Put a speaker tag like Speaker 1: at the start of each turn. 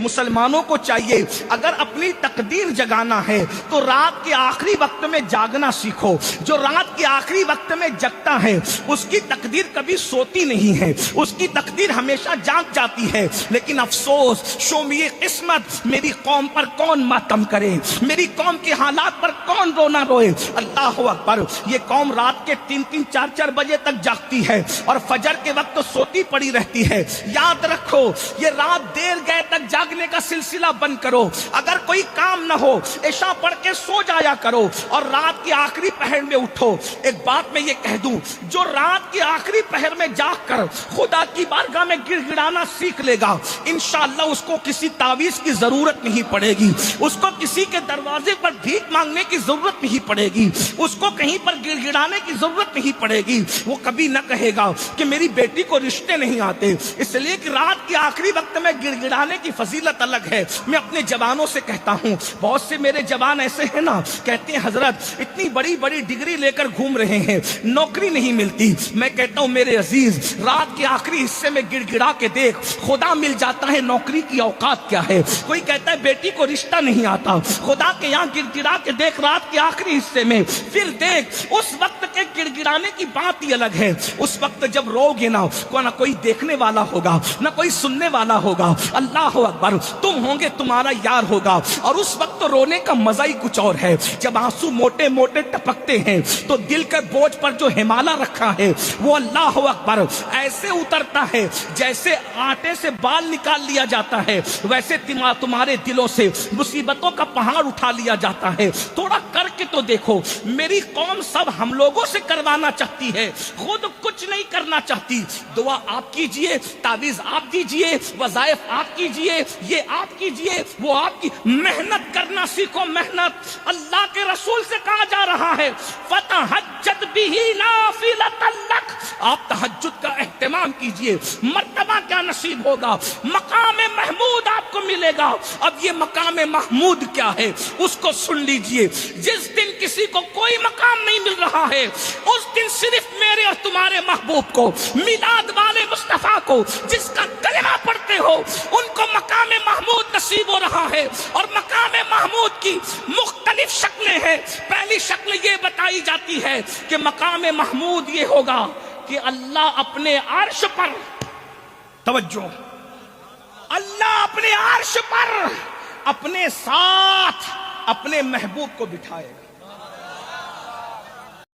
Speaker 1: مسلمانوں کو چاہیے اگر اپنی تقدیر جگانا ہے تو رات کے آخری وقت میں جاگنا سیکھو. جو رات کے آخری وقت میں جگتا ہے اس کی تقدیر کبھی سوتی نہیں ہے, اس کی تقدیر ہمیشہ جاگ جاتی ہے. لیکن افسوس شومی قسمت, میری قوم پر کون ماتم کرے, میری قوم کے حالات پر کون رونا روئے. اللہ اکبر, یہ قوم رات کے 3-3 4-4 بجے تک جاگتی ہے اور فجر کے وقت سوتی پڑی رہتی ہے. یاد رکھو یہ رات دیر گئے تک جاگنے کا سلسلہ بند کرو. اگر کوئی کام نہ ہو عشاء پڑھ کے سو جایا کرو اور رات کے آخری پہر میں اٹھو. ایک بات میں یہ کہہ دوں, جو رات کے آخری پہر میں جاگ کر خدا کی بارگاہ میں گڑ گڑانا سیکھ لے گا انشاءاللہ اس کو کسی تعویذ کی ضرورت نہیں پڑے گی, اس کو کسی کے دروازے پر بھیک مانگنے کی ضرورت نہیں پڑے گی, اس کو کہیں پر گڑ گڑانے کی ضرورت نہیں پڑے گی. وہ کبھی نہ کہے گا کہ میری بیٹی کو رشتے نہیں آتے, اس لیے کہ رات کے آخری وقت میں گڑ گڑانے کی فضیلت الگ ہے. میں اپنے جوانوں سے کہتا ہوں, بہت سے میرے جوان ایسے ہیں نا, کہتے ہیں حضرت اتنی بڑی بڑی ڈگری لے کر گھوم رہے ہیں, نوکری نہیں ملتی. میں کہتا ہوں میرے عزیز, رات کے آخری حصے میں گڑ گڑا کے دیکھ, خدا مل جاتا ہے نوکری کی اوقات کیا ہے. کوئی کہتا ہے بیٹی کو رشتہ نہیں آتا, خدا کے یہاں گڑ گڑا کے دیکھ رات کے آخری حصے میں, پھر دیکھ اس وقت کے گڑ گڑانے کی بات ہی الگ ہے. اس وقت جب رو گے نا, نہ کوئی دیکھنے والا ہوگا نہ کوئی سننے والا ہوگا. اللہ اکبر, تم ہوں گے تمہارا یار ہوگا. اور اس وقت رونے کا مزہ ہی کچھ اور ہے. جب آنسو موٹے موٹے ٹپکتے ہیں تو دل کے بوجھ پر جو ہمالا رکھا ہے وہ اللہ اکبر ایسے اترتا ہے جیسے آٹے سے بال نکال لیا جاتا ہے, ویسے تمہارے دلوں سے مصیبتوں کا پہاڑ اٹھا لیا جاتا ہے. تھوڑا کر کے تو دیکھو, میری قوم سب ہم لوگوں سے کروانا چاہتی ہے, خود کچھ نہیں کرنا چاہتی. دعا آپ کیجئے, تعویذ آپ دیجئے, وظائف آپ کیجئے, یہ آپ کیجئے, وہ آپ کی محنت کرنا سیکھو. محنت اللہ کے رسول سے کہا جا رہا ہے فتہجد بہ نافلۃ لک, آپ تہجد کا اہتمام کیجئے. مرتبہ کیا نصیب ہوگا, مقام محمود آپ کو ملے گا. اب یہ مقام محمود کیا ہے اس کو سن لیجئے. جس دن کسی کو کوئی مقام نہیں مل رہا ہے اس دن صرف میرے اور تمہارے محبوب کو, میلاد والے مصطفیٰ کو جس کا کلمہ پڑھتے ہو ان کو مقام محمود نصیب ہو رہا ہے. اور مقام محمود کی مختلف شکلیں ہیں. پہلی شکل یہ بتائی جاتی ہے کہ مقام محمود یہ ہوگا کہ اللہ اپنے عرش پر, توجہ, اللہ اپنے عرش پر اپنے ساتھ اپنے محبوب کو بٹھائے گا.